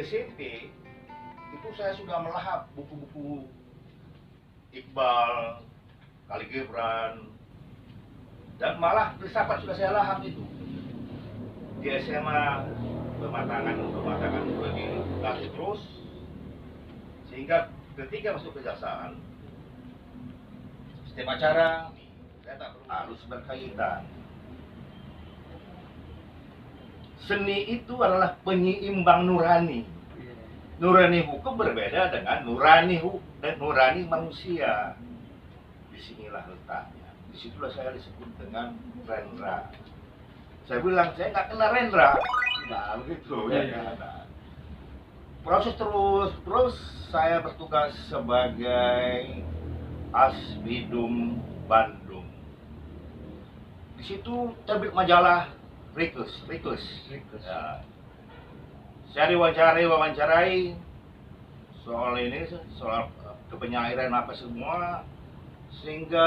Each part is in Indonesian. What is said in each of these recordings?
SMP itu saya sudah melahap buku-buku Iqbal, Khalil Gibran, dan malah filsafat sudah saya lahap itu. Di SMA pematangan lagi terus, sehingga ketika masuk kejaksaan, setiap acara saya tak perlu harus berkaitan. Seni itu adalah penyeimbang nurani. Nurani hukum berbeda dengan nurani manusia. Disinilah letaknya. Disitulah saya disebut dengan Rendra. Saya bilang saya nggak kenal Rendra. Nah begitu ya. Nah. Proses terus saya bertugas sebagai Asbidum Bandung. Di situ terbit majalah Rikus. Ya. Saya diwawancarai soal ini, soal kepenyairan apa semua, sehingga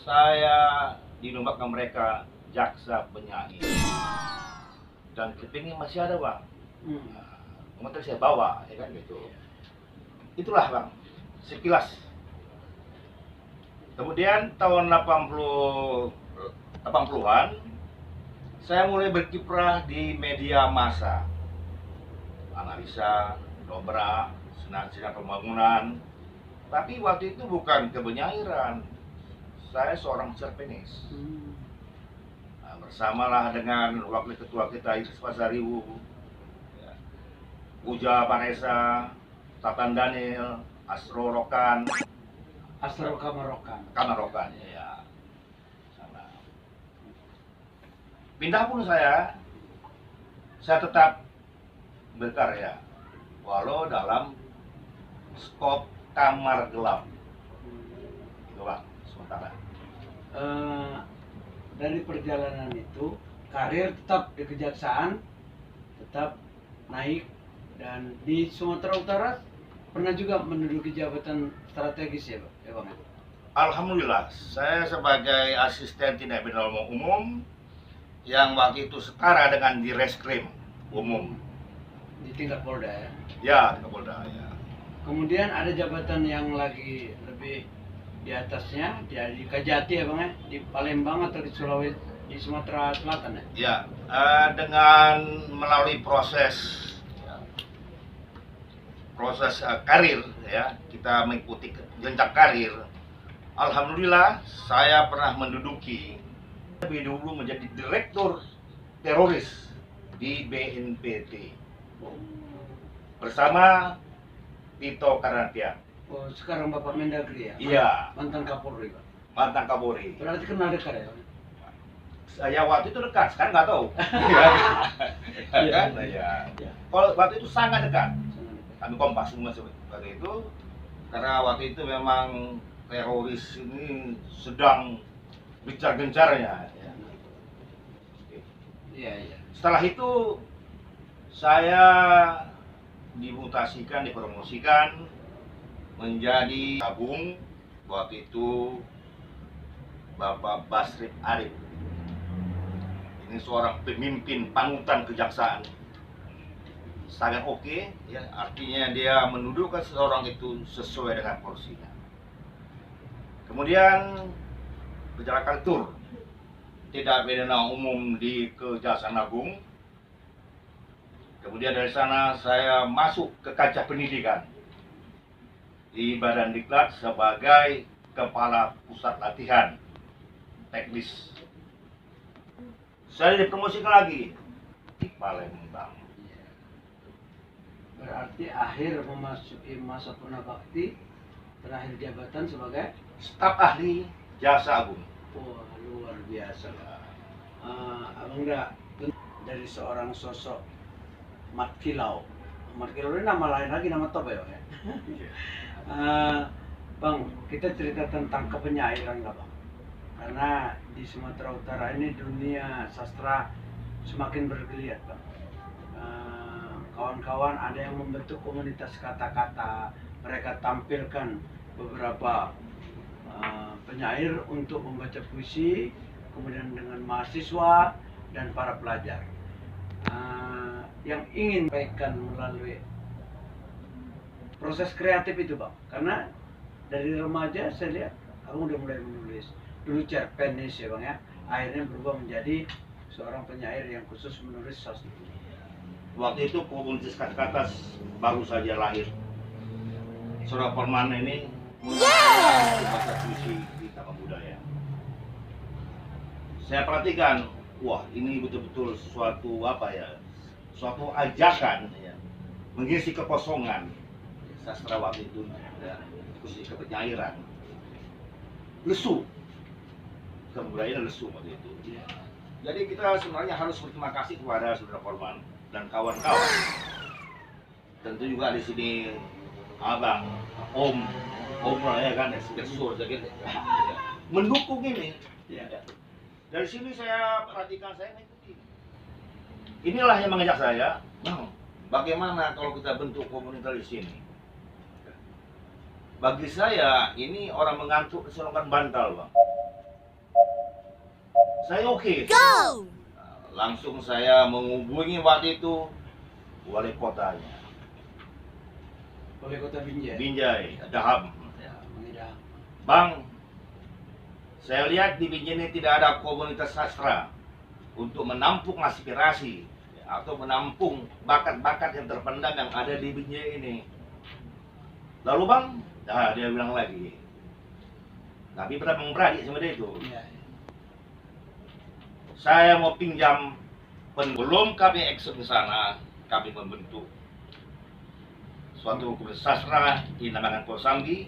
saya dinomorkan mereka jaksa penyair. Dan clippingnya masih ada, Bang. Kemudian saya bawa, ya kan gitu. Itulah, Bang, sekilas. Kemudian tahun 80-an saya mulai berkiprah di media massa, analisa, dobrak, sinar pembangunan. Tapi waktu itu bukan kebenyairan, saya seorang cerpenis. Nah, bersamalah dengan wakil ketua kita Idris Pasariwu, ya, Uja Vanessa, Tatan Daniel, Asro Rokan, Kamarokan, ya. Pindah pun saya tetap berkarya, walau dalam skop kamar gelap. Itu, Bang, sementara. Dari perjalanan itu, karir tetap di kejaksaan, tetap naik, dan di Sumatera Utara pernah juga menduduki jabatan strategis ya, Bang? Alhamdulillah, saya sebagai asisten tindak pidana umum yang waktu itu setara dengan di Reskrim Umum di tingkat Polda ya? Ya, tingkat Polda ya. Kemudian ada jabatan yang lagi lebih di atasnya, di Kajati ya, Bang, ya? Di Palembang atau di Sulawesi, di Sumatera Selatan ya? Ya, dengan melalui proses karir ya, kita mengikuti jenjang karir. Alhamdulillah saya pernah menduduki lebih dulu menjadi direktur teroris di BNPT bersama Tito Karnavian. Oh, sekarang Bapak Mendagri ya? Iya. Mantan Kapolri, Pak. Mantan Kapolri. Berarti kenal dekat ya? Saya waktu itu dekat, sekarang nggak tahu. Iya. Kan? Ya. Kalau waktu itu sangat dekat. Kami kompak semua seperti itu, karena waktu itu memang teroris ini sedang gencar-gencarnya. Iya. Setelah itu saya dipromosikan menjadi Agung. Waktu itu Bapak Basrip Arif. Ini seorang pemimpin panutan kejaksaan. Sangat oke, ya, artinya dia mendudukan seseorang itu sesuai dengan porsinya. Kemudian berjalan tur tindak pidana umum di Kejaksaan Agung. Kemudian dari sana saya masuk ke kancah pendidikan di Badan Diklat sebagai kepala pusat latihan teknis. Saya dipromosikan lagi di Palembang. Berarti akhir memasuki masa purnabakti, terakhir jabatan sebagai staf ahli Jaksa Agung. Wah, luar biasa. Abang enggak, dari seorang sosok Mat Kilau. Mat Kilau ini nama lain lagi, nama top ya, Bang? Bang, kita cerita tentang kepenyairan nggak, Bang? Karena di Sumatera Utara ini dunia sastra semakin bergeliat, Bang. Kawan-kawan ada yang membentuk komunitas kata-kata, mereka tampilkan beberapa penyair untuk membaca puisi, kemudian dengan mahasiswa dan para pelajar. yang ingin sampaikan melalui proses kreatif itu bang? Karena dari remaja saya lihat abang udah mulai menulis dulu cerpenis ya bang ya, akhirnya berubah menjadi seorang penyair yang khusus menulis sastra. Waktu itu komunitas kata-kata baru saja lahir. Saudara Forman ini bahasa puisi di Taman Budaya. Saya perhatikan, wah ini betul-betul suatu apa ya, suatu ajakan ya, mengisi kekosongan sastra waktu itu ya, khususnya kepenyairan. Lesu, kebudayaan lesu waktu itu. Jadi kita sebenarnya harus berterima kasih kepada saudara Forman dan kawan-kawan. Tentu juga di sini abang, om lah ya kan, spesor gitu, mendukung ini. Ya. Dari sini saya perhatikan, saya mengikuti. Inilah yang mengajak saya, bang, bagaimana kalau kita bentuk komunitas di sini? Bagi saya ini orang mengantuk disolongkan bantal, bang. Saya oke. Langsung saya menghubungi waktu itu wali kotanya. Wali kota Binjai. Binjai, Daham. Ya, mengidam. Bang, saya lihat di Binjai ini tidak ada komunitas sastra untuk menampung aspirasi atau menampung bakat-bakat yang terpendam yang ada di Binjai ini. Lalu bang, dia bilang lagi, tapi pernah beradik sama dia itu. Ya. Saya mau pinjam, sebelum kami ekspor ke sana, kami membentuk suatu komunitas sastra dinamakan Kosambi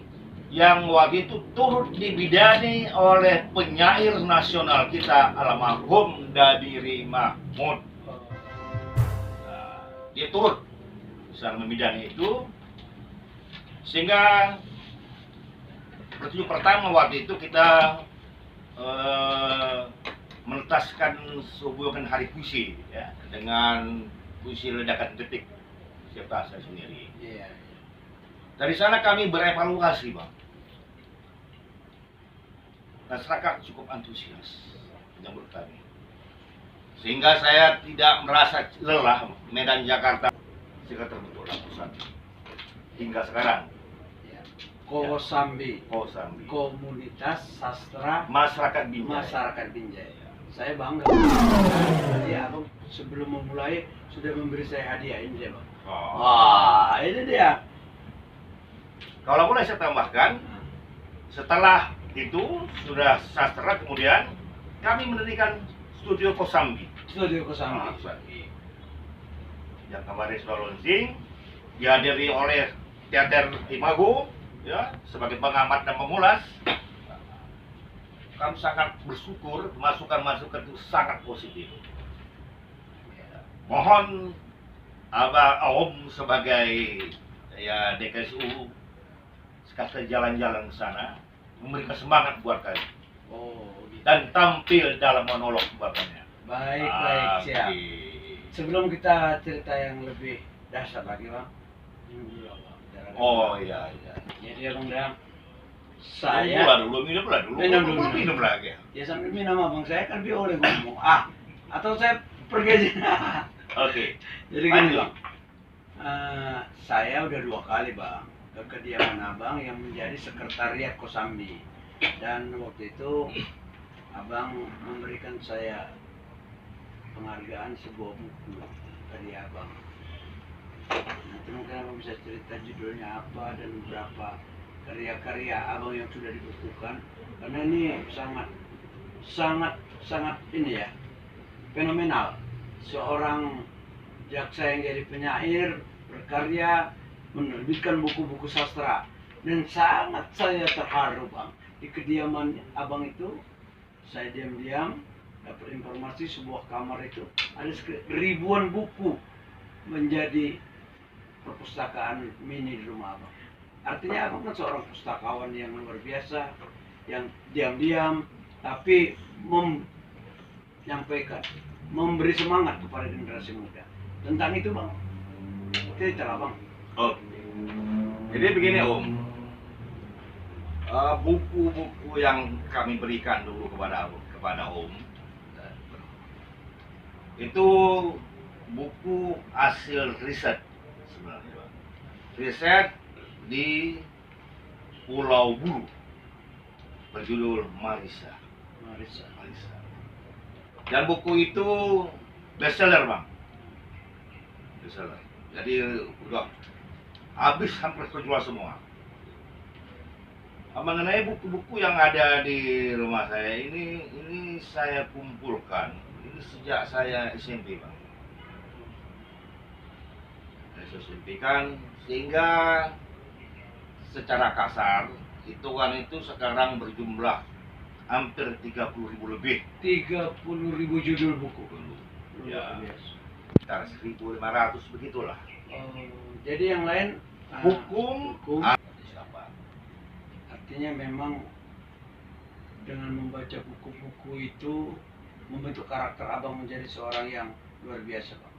yang waktu itu turut dibidani oleh penyair nasional kita almarhum Dabiri Mahmud. Nah, dia turut bisa membidani itu, sehingga pertunjukan pertama waktu itu kita menentaskan sebuah hari puisi ya, dengan puisi ledakan detik serta saya sendiri. Iya. Dari sana kami berevaluasi bang. Masyarakat cukup antusias menyambut kami, sehingga saya tidak merasa lelah. Medan Jakarta sehingga terbentuk lapisan hingga sekarang. Kosambi, Kosambi, komunitas sastra masyarakat Binjai. Masyarakat Binjai. Saya bangga. Jadi abang sebelum memulai sudah memberi saya hadiah ini dia bang. Oh. Wah, ini dia. Kalau boleh saya tambahkan, setelah itu sudah sastra, kemudian kami mendirikan studio Kosambi. Studio Kosambi. Kosambi. Yang kemarin sudah launching, dihadiri oleh Teater Imago, ya, sebagai pengamat dan pemulas. Kami sangat bersyukur, masukan-masukan itu sangat positif. Mohon Abah Om sebagai ya DKSU sekali jalan-jalan ke sana, memberikan semangat buat kami. Oh, gitu. Dan tampil dalam monolog bapaknya. Baik, siap. Sebelum kita cerita yang lebih dahsyat lagi bang, minum dulu bang. Oh iya. Jadi ya bang Dam, minum dulu, minum lagi. Ya sambil minum abang, saya kan boleh ngomong. Atau saya pergi aja. Oke. Jadi gini bang, saya udah 2 kali bang ke kediaman abang yang menjadi sekretariat Kosambi, dan waktu itu abang memberikan saya penghargaan sebuah buku dari abang. Nanti mungkin abang bisa cerita judulnya apa dan beberapa karya-karya abang yang sudah dibukukan, karena ini sangat ini ya, fenomenal. Seorang jaksa yang jadi penyair, berkarya, menerbitkan buku-buku sastra, dan sangat saya terharu bang. Di kediaman abang itu, saya diam-diam dapat informasi sebuah kamar itu ada ribuan buku menjadi perpustakaan mini di rumah abang. Artinya abang kan seorang pustakawan yang luar biasa, yang diam-diam tapi menyampaikan, memberi semangat kepada generasi muda. Tentang itu bang, cerita bang. Oh, jadi begini Om, buku-buku yang kami berikan dulu kepada Om itu buku hasil riset sebenarnya, Bang. Riset di Pulau Buru berjudul Marissa. Marissa. Dan buku itu bestseller, Bang. Bestseller. Jadi udah habis hampir terjual semua. Mengenai buku-buku yang ada di rumah saya ini saya kumpulkan ini sejak saya SMP, Bang. Saya SMP kan, sehingga secara kasar hitungan itu sekarang berjumlah hampir 30.000 lebih. 30.000 judul buku. Ya, Luar biasa. sekitar 1.500 begitulah. Jadi yang lain Hukum. hukum. Siapa? Artinya memang dengan membaca buku-buku itu membentuk karakter abang menjadi seorang yang luar biasa, Bang.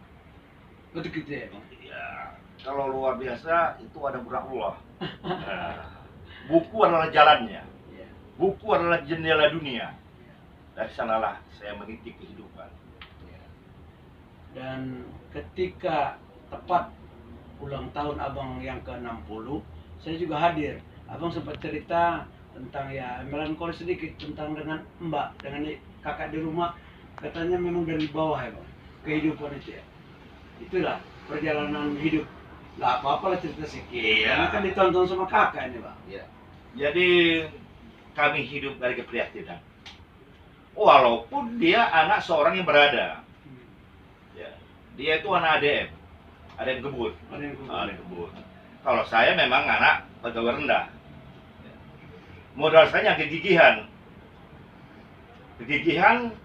Betul gitu ya, Bang? Ya, kalau luar biasa itu ada Allah. Nah, buku adalah jalannya. Iya. Buku adalah jendela dunia. Dari sanalah saya meniti kehidupan. Iya. Dan ketika tepat ulang tahun abang yang ke-60, saya juga hadir. Abang sempat cerita tentang ya melankoli sedikit tentang dengan Mbak, dengan kakak di rumah, katanya memang dari bawah ya, Bang, kehidupan itu ya. Itulah perjalanan hidup. Nggak apa-apa lah cerita sedikit. Iya. Karena kan ditonton sama kakak ini, Bang. Ya. Jadi kami hidup dari keprihatinan. Walaupun dia anak seorang yang berada. Ya. Dia itu anak ADM kebut. ADM kebut. Kalau saya memang anak pegawai rendah. Ya. Modal saya kegigihan. Kegigihan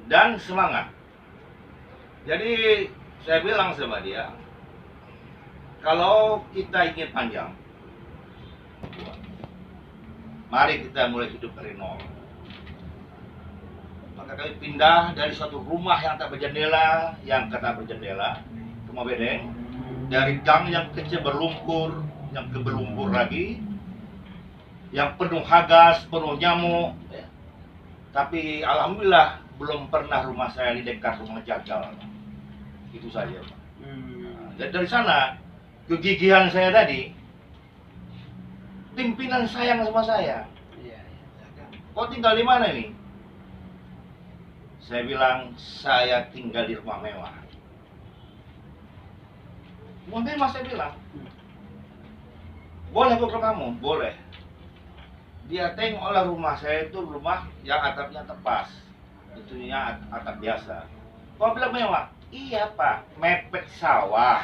dan semangat. Jadi saya bilang sama dia, kalau kita ingin panjang, mari kita mulai hidup dari nol. Maka kami pindah dari suatu rumah yang tak berjendela, ke rumah bedeng, dari gang yang kecil berlumpur, yang ke berlumpur lagi, yang penuh hagas, penuh nyamuk. Ya. Tapi alhamdulillah belum pernah rumah saya didekat rumah jagal. Itu saja, Pak. Dan dari sana kegigihan saya tadi, pimpinan sayang sama saya. Iya. Kau tinggal di mana nih? Saya bilang saya tinggal di rumah mewah. Rumah mewah saya bilang. Boleh ke kamu? Boleh. Dia tengoklah rumah saya itu rumah yang atapnya tepas. Itunya atap biasa. Kau bilang mewah? Iya, Pak, mepet sawah.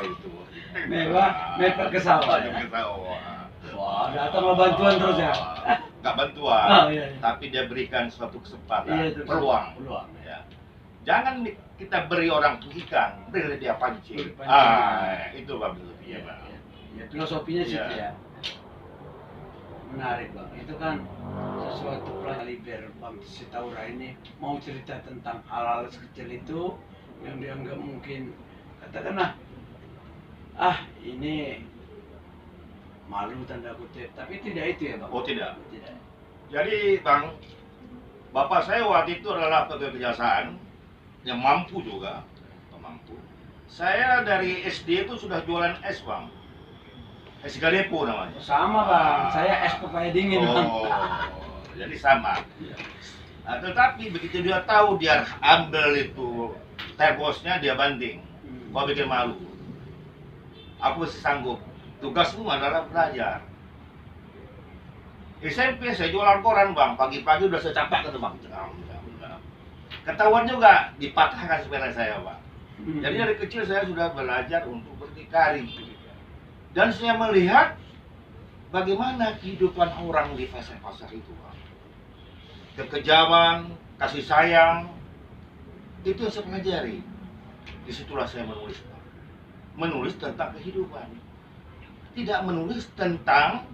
Itu. Mewah, mepet ke sawah. Ke sawah. Wah, datang mau bantuan terus ya? Nggak bantuan, Iya. tapi dia berikan suatu kesempatan, Iya, itu peluang. Ya. Jangan kita beri orang ikan, beri dia pancing. Pancing. Itu Bang. Iya, Iya. Ya, filosofinya sih Iya. ya. Menarik, Bang. Itu kan sesuatu kaliber Bang Sitaura ini mau cerita tentang hal-hal sekecil itu yang dianggap mungkin katakanlah ini malu tanda kutip, tapi tidak itu ya, Bang. Oh, tidak. Tidak. Jadi Bang, bapak saya waktu itu adalah pegawai kejaksaan yang mampu juga, mampu. Saya dari SD itu sudah jualan es, Bang. Es Galepo namanya. Sama, Bang. Saya es pepaya dingin, Bang. Jadi sama. Nah, tetapi begitu dia tahu dia ambil itu terbosnya, dia banting. Gua bikin malu. Aku masih sanggup. Tugasmu adalah belajar. SMP saya jualan koran, Bang. Pagi-pagi udah saya capak ke Bang. Ketahuan juga dipatahkan sepeda saya, Bang. Jadi dari kecil saya sudah belajar untuk berdikari. Dan saya melihat bagaimana kehidupan orang di pasar-pasar itu, Bang. Kekejaman, kasih sayang, itu yang saya pelajari. Disitulah saya menulis, Bang. Menulis tentang kehidupan. Tidak menulis tentang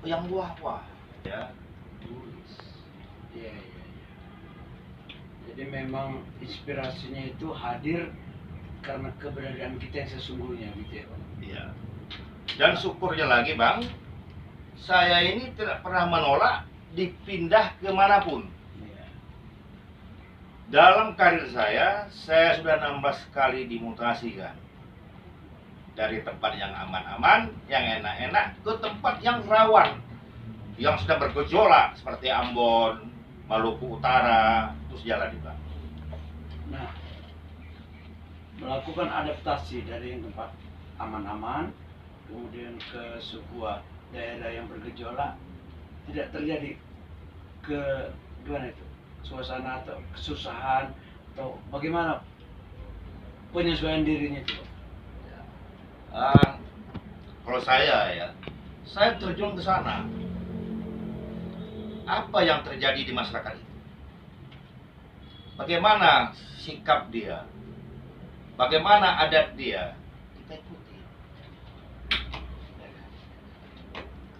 yang wah-wah. Ya. Iya. Jadi memang inspirasinya itu hadir karena keberadaan kita yang sesungguhnya gitu ya, Bang. Iya. Dan syukurnya lagi, Bang, saya ini tidak pernah menolak dipindah kemanapun. Iya. Dalam karir saya sudah 16 kali dimutasikan. Dari tempat yang aman-aman, yang enak-enak, ke tempat yang rawan, yang sedang bergejolak, seperti Ambon, Maluku Utara, terus jalan juga. Nah, melakukan adaptasi dari yang tempat aman-aman, kemudian ke sebuah daerah yang bergejolak, tidak terjadi gimana itu, suasana atau kesusahan atau bagaimana penyesuaian dirinya itu? Kalau saya terjun ke sana. Apa yang terjadi di masyarakat itu? Bagaimana sikap dia? Bagaimana adat dia? Kita ikuti.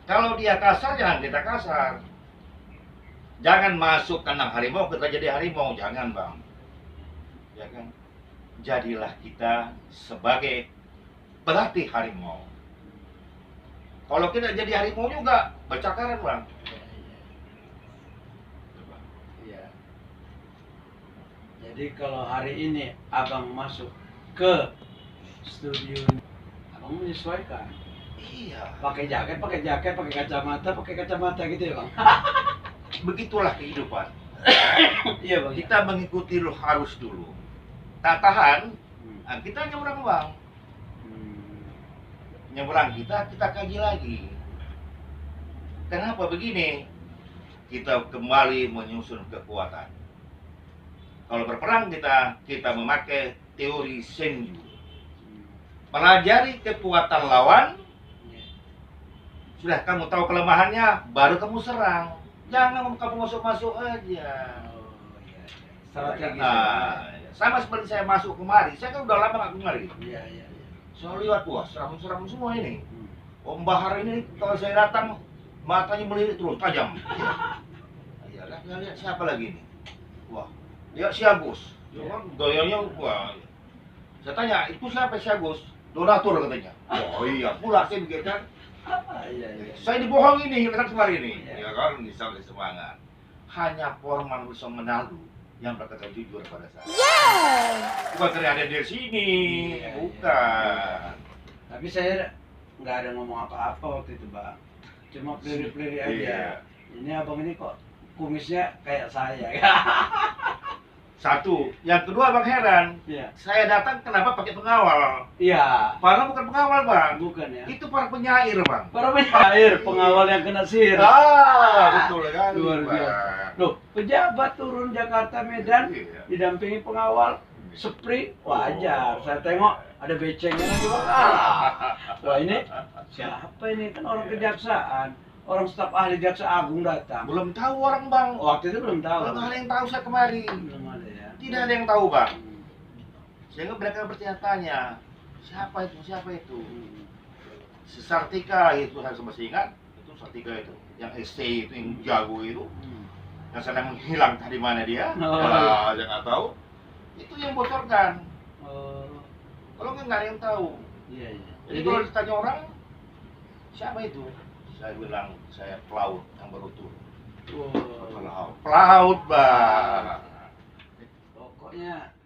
Kalau dia kasar, jangan kita kasar. Jangan masuk kandang harimau, kita jadi harimau. Jangan, Bang. Ya kan? Jadilah kita sebagai pelatih harimau. Kalau kita jadi harimau juga, bercakaran, Bang. Iya. Jadi kalau hari ini abang masuk ke studio, abang menyesuaikan. Iya. Pakai jaket, pakai kacamata gitu ya bang. Begitulah kehidupan. Iya bang. Kita mengikuti harus dulu. Tak tahan, kita nyebrang, Bang. Nyebrang kita kaji lagi. Kenapa begini? Kita kembali menyusun kekuatan. Kalau berperang kita memakai teori Senju. Pelajari kekuatan lawan. Sudah kamu tahu kelemahannya, baru kamu serang. Jangan kamu masuk-masuk aja. Strategi. Sama seperti saya masuk kemari. Saya kan udah lama nggak kemari. Iya. Saya lihat, wah, seram-seram semua ini. Om Bahar ini kalau saya datang matanya melirik terus tajam. Ya, lihat siapa lagi nih? Wah, lihat si Agus. Ya kan gayanya, wah. Saya tanya, itu siapa si Agus? Donatur katanya. Oh iya, pula saya begitu kan. Iya. Saya dibohongi nih, kan kemarin ini. Ya kan, bisa semangat. Hanya Forman bisa menalu yang berkata jujur pada saya. Bukan karena ada di sini, bukan. Tapi saya nggak ada ngomong apa-apa waktu itu bang. Cuma peliri-peliri aja. Ini abang ini kok kumisnya kayak saya. Satu, yang kedua bang heran. Iya. Saya datang kenapa pakai pengawal? Iya. Padahal bukan pengawal bang. Bukan ya. Itu para penyair bang. Para penyair, pengawal yang kena sihir. Betul kan. Luar biasa. Loh, pejabat turun Jakarta Medan didampingi pengawal Sepri, wajar. Saya tengok ada becengnya lagi bang. Wah ini siapa ini? Kan orang kejaksaan, orang staf ahli jaksa agung datang. Belum tahu orang bang. Waktu itu belum tahu. Belum ada yang tahu saya kemari. Belum ada ya. Tidak ada yang tahu bang. Sehingga mereka bertanya-tanya, siapa itu? Si Sartika itu saya masih ingat. Itu Sartika itu, yang SC itu yang jago itu, yang sedang menghilang tadi mana dia? Saya nggak tahu. Itu yang bocorkan. Kalau nggak ada yang tahu. Iya. Jadi kalau ditanya orang, siapa itu? Saya bilang, saya pelaut yang berutuh. Pelaut, bang. Pokoknya